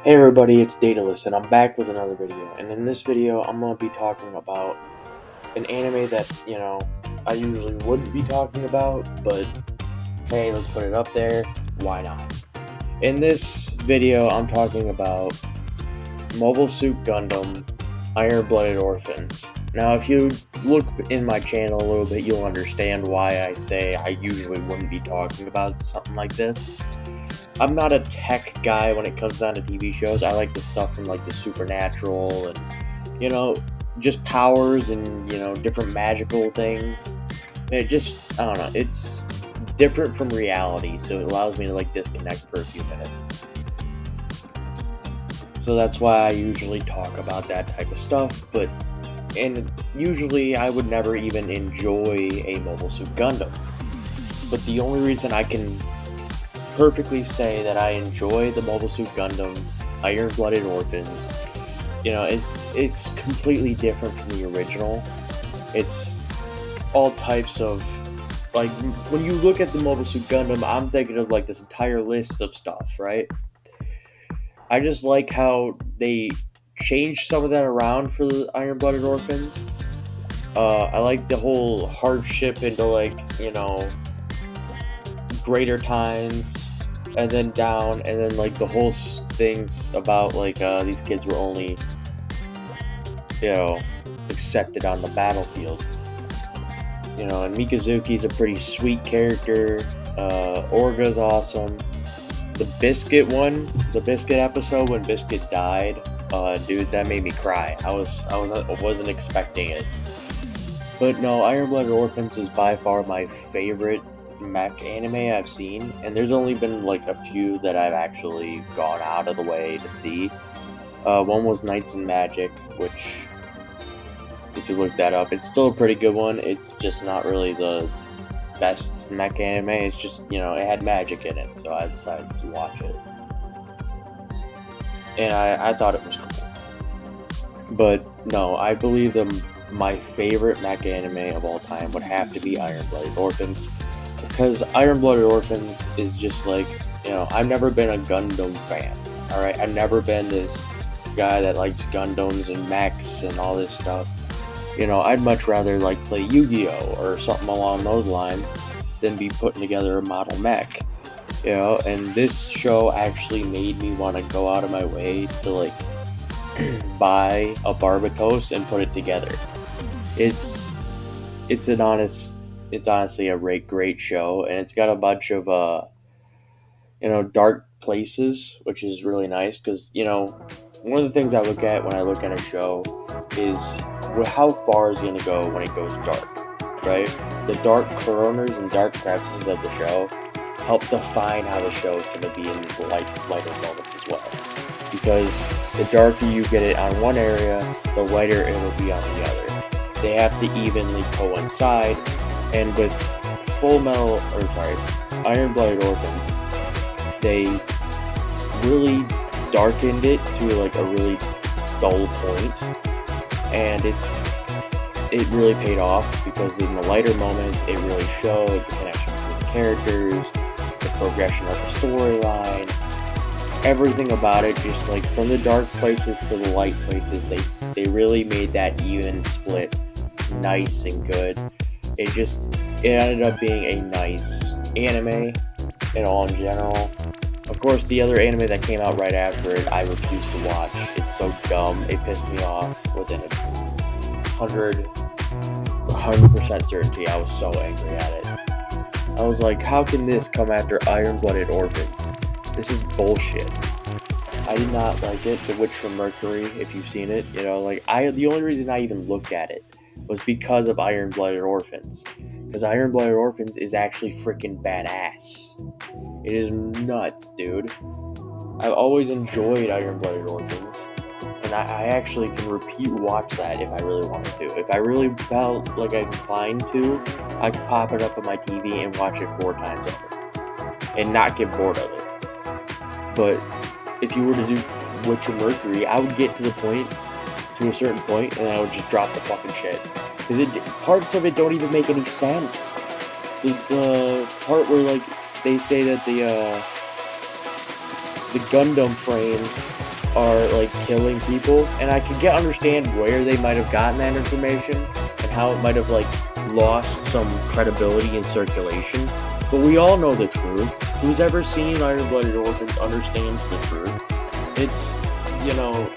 Hey everybody, it's Daedalus, and I'm back with another video. And in this video, I'm going to be talking about an anime that, I usually wouldn't be talking about, but hey, let's put it up there. Why not? In this video, I'm talking about Mobile Suit Gundam Iron-Blooded Orphans. Now, if you look in my channel a little bit, you'll understand why I say I usually wouldn't be talking about something like this. I'm not a tech guy when it comes down to TV shows. I like the stuff from like the supernatural and, just powers and, different magical things. I don't know, it's different from reality, so it allows me to like disconnect for a few minutes. So that's why I usually talk about that type of stuff, and usually I would never even enjoy a Mobile Suit Gundam. But the only reason I can perfectly say that I enjoy the Mobile Suit Gundam Iron-Blooded Orphans, it's completely different from the original. It's all types of, like, when you look at the Mobile Suit Gundam, I'm thinking of like this entire list of stuff, right? I just like how they changed some of that around for the Iron-Blooded Orphans. I like the whole hardship into greater times and then down, and then like the whole things about like these kids were only accepted on the battlefield, and Mikazuki's a pretty sweet character. Orga's awesome. The Biscuit episode when Biscuit died, dude, that made me cry. I wasn't expecting it. But no, Iron-Blooded Orphans is by far my favorite mech anime I've seen, and there's only been like a few that I've actually gone out of the way to see. One was Knights and Magic, which, if you look that up, it's still a pretty good one. It's just not really the best mech anime. It's just, it had magic in it, so I decided to watch it. And I thought it was cool. But no, I believe my favorite mech anime of all time would have to be Iron-Blooded Orphans. Because Iron-Blooded Orphans is just like, I've never been a Gundam fan, alright? I've never been this guy that likes Gundams and mechs and all this stuff. I'd much rather like play Yu-Gi-Oh! Or something along those lines than be putting together a model mech. And this show actually made me want to go out of my way to like buy a Barbatos and put it together. It's honestly a great show, and it's got a bunch of dark places, which is really nice because one of the things I look at when I look at a show is how far is it going to go when it goes dark, right? The dark corners and dark crevices of the show help define how the show is going to be in these lighter moments as well. Because the darker you get it on one area, the lighter it will be on the other. They have to evenly coincide, and with Iron-Blooded Orphans, they really darkened it to like a really dull point, and it really paid off because in the lighter moments, it really showed the connection between the characters, the progression of the storyline, everything about it. Just like from the dark places to the light places, they really made that even split nice and good. It ended up being a nice anime in general. Of course, the other anime that came out right after it, I refused to watch. It's so dumb. It pissed me off within 100% certainty. I was so angry at it. I was like, how can this come after Iron-Blooded Orphans? This is bullshit. I did not like it. The Witch from Mercury, if you've seen it, the only reason I even looked at it was because of Iron-Blooded Orphans. Because Iron-Blooded Orphans is actually freaking badass. It is nuts, dude. I've always enjoyed Iron-Blooded Orphans, and I actually can repeat watch that if I really wanted to. If I really felt like I'm inclined to, I could pop it up on my TV and watch it 4 times over, and not get bored of it. But if you were to do Witch of Mercury, I would get to a certain point, and I would just drop the fucking shit. Because parts of it don't even make any sense. The part where like they say that the Gundam frames are like killing people, and I can understand where they might have gotten that information and how it might have like lost some credibility and circulation. But we all know the truth. Who's ever seen Iron-Blooded Orphans understands the truth. It's, you know,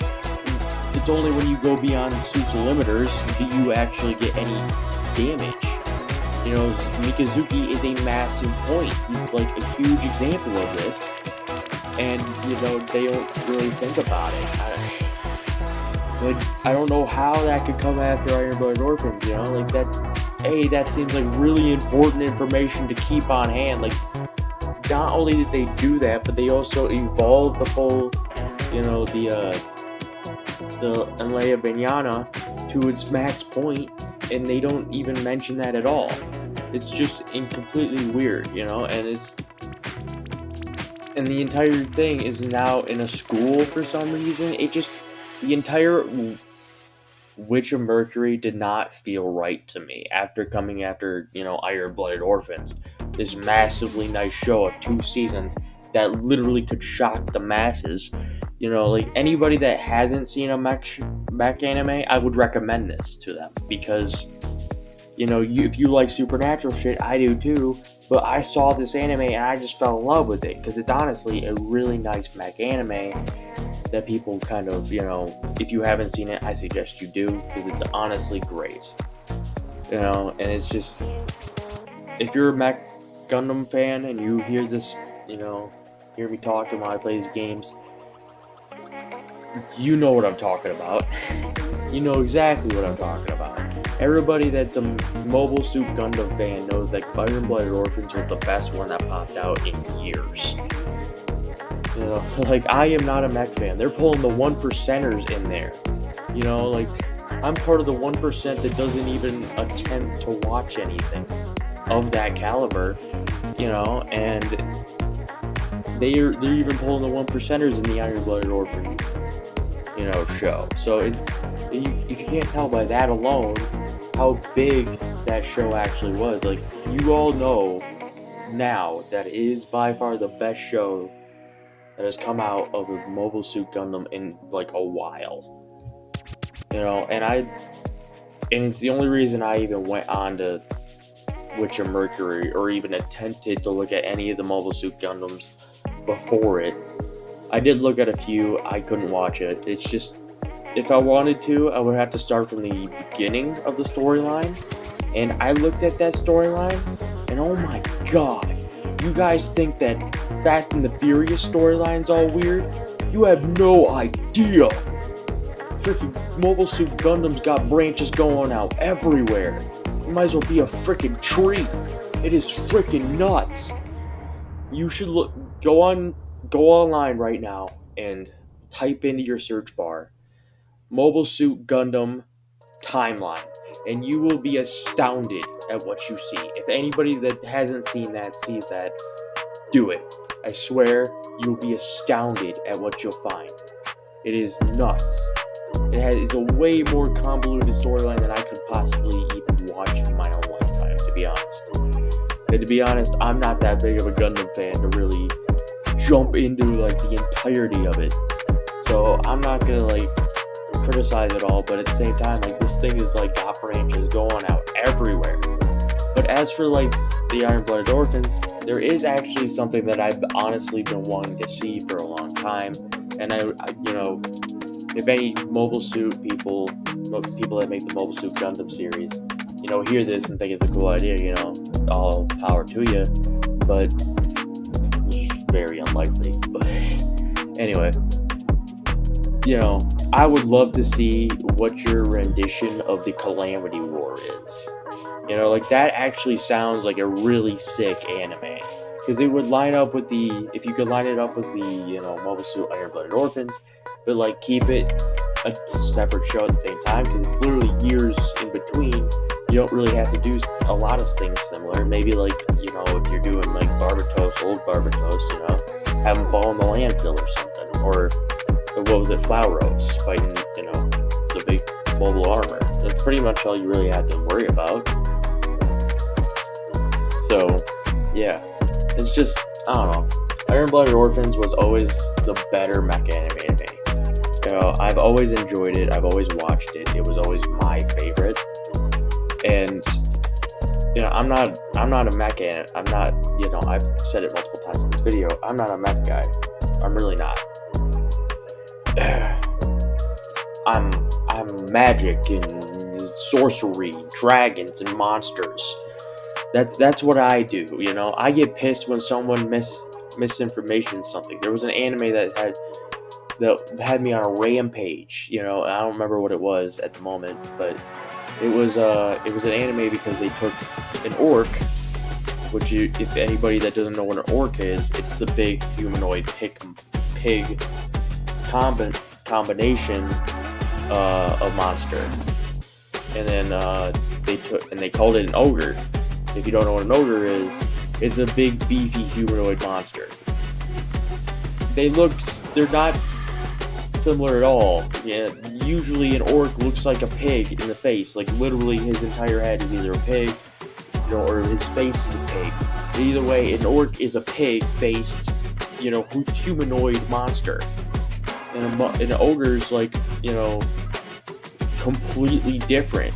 it's only when you go beyond suits limiters do you actually get any damage. You know, Mikazuki is a massive point. He's like a huge example of this. And, you know, they don't really think about it. I don't know how that could come after Iron-Blooded Orphans, you know? Like, that seems like really important information to keep on hand. Like, not only did they do that, but they also evolved the whole, you know, the Enlea Banyana to its max point, and they don't even mention that at all. It's just completely weird, you know, and the entire thing is now in a school for some reason. The entire Witch of Mercury did not feel right to me after coming after, you know, Iron-Blooded Orphans. This massively nice show of 2 seasons that literally could shock the masses. You know, like, anybody that hasn't seen a mech anime, I would recommend this to them, because, you know, if you like supernatural shit, I do too, but I saw this anime and I just fell in love with it, because it's honestly a really nice mech anime that people kind of, you know, if you haven't seen it, I suggest you do, because it's honestly great. You know, and it's just, if you're a Mech Gundam fan and you hear this, you know, hear me talking while I play these games, you know what I'm talking about. You know exactly what I'm talking about. Everybody that's a Mobile Suit Gundam fan knows that Iron-Blooded Orphans was the best one that popped out in years. You know, like, I am not a mech fan. They're pulling the 1%ers in there. You know, like, I'm part of the 1% that doesn't even attempt to watch anything of that caliber, you know, and they're even pulling the 1%ers in the Iron-Blooded Orphans, you know, show. So if you can't tell by that alone how big that show actually was, like, you all know now that it is by far the best show that has come out of a Mobile Suit Gundam in like a while. You know, and it's the only reason I even went on to Witch of Mercury or even attempted to look at any of the Mobile Suit Gundams before it. I did look at a few, I couldn't watch it. It's just, if I wanted to, I would have to start from the beginning of the storyline. And I looked at that storyline, and oh my god, you guys think that Fast and the Furious storyline's all weird? You have no idea. Freaking Mobile Suit Gundam's got branches going out everywhere. It might as well be a freaking tree. It is freaking nuts. You should go online right now and type into your search bar Mobile Suit Gundam timeline, and you will be astounded at what you see. If anybody that hasn't seen that sees that, do it. I swear you'll be astounded at what you'll find. It is nuts. It's a way more convoluted storyline than I could possibly even watch in my own lifetime, to be honest. And to be honest, I'm not that big of a Gundam fan to really jump into like the entirety of it. So I'm not gonna like criticize it all, but at the same time, like, this thing is like got branches going out everywhere. But as for like the Iron-Blooded Orphans, there is actually something that I've honestly been wanting to see for a long time. And I you know, if any Mobile Suit people that make the Mobile Suit Gundam series, you know, hear this and think it's a cool idea, you know, all power to you. But very unlikely. But anyway, you know, I would love to see what your rendition of the Calamity War is. You know, like, that actually sounds like a really sick anime. Because it would line up with if you could line it up with the, you know, Mobile Suit Iron-Blooded Orphans, but like keep it a separate show at the same time, because it's literally years in between. You don't really have to do a lot of things similar. Maybe, like, you know, if you're doing like Barbatos, old Barbatos, you know, have them fall in the landfill or something. Or what was it, Flower Rose fighting, you know, the big mobile armor. That's pretty much all you really have to worry about. So, yeah. It's just, I don't know. Iron-Blooded Orphans was always the better mech anime to me. I've always enjoyed it. I've always watched it. It was always my favorite. And I'm not a mech. I'm not. I've said it multiple times in this video. I'm not a mech guy. I'm really not. I'm magic and sorcery, dragons and monsters. That's what I do. I get pissed when someone misinformation something. There was an anime that had me on a rampage. I don't remember what it was at the moment, but it was an anime because they took an orc, which if anybody that doesn't know what an orc is, it's the big humanoid pig combination of monster, and then they called it an ogre. If you don't know what an ogre is, it's a big beefy humanoid monster. They're not similar at all. Yeah, usually an orc looks like a pig in the face, like literally his entire head is either a pig, or his face is a pig. But either way, an orc is a pig-faced, humanoid monster, and an ogre's like, completely different.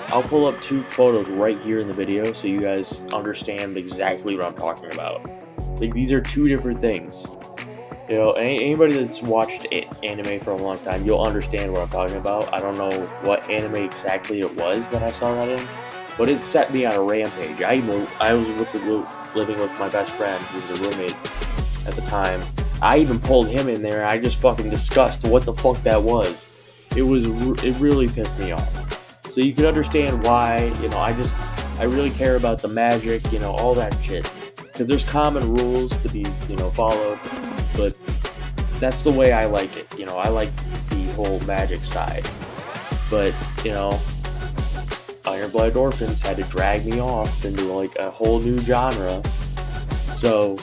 I'll pull up 2 photos right here in the video so you guys understand exactly what I'm talking about. Like, these are 2 different things. Anybody that's watched anime for a long time, you'll understand what I'm talking about. I don't know what anime exactly it was that I saw that in, but it set me on a rampage. I was living with my best friend, who was a roommate at the time. I even pulled him in there, and I just fucking discussed what the fuck that was. It really pissed me off. So you can understand why, I really care about the magic, all that shit. Because there's common rules to be, followed, but that's the way I like it. I like the whole magic side. But, Iron-Blooded Orphans had to drag me off into, like, a whole new genre. So,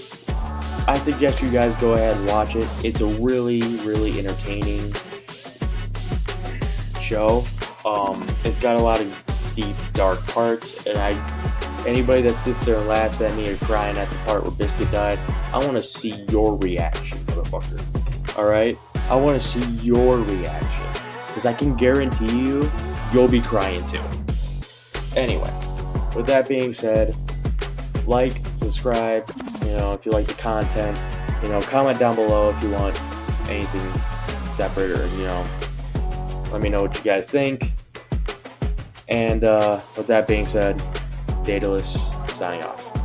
I suggest you guys go ahead and watch it. It's a really, really entertaining show. It's got a lot of deep, dark parts, and anybody that sits there and laughs at me or crying at the part where Biscuit died, I want to see your reaction, motherfucker. Alright? I want to see your reaction. Because I can guarantee you'll be crying too. Anyway, with that being said, like, subscribe, if you like the content, comment down below if you want anything separate, or, let me know what you guys think. And with that being said, Daedalus signing off.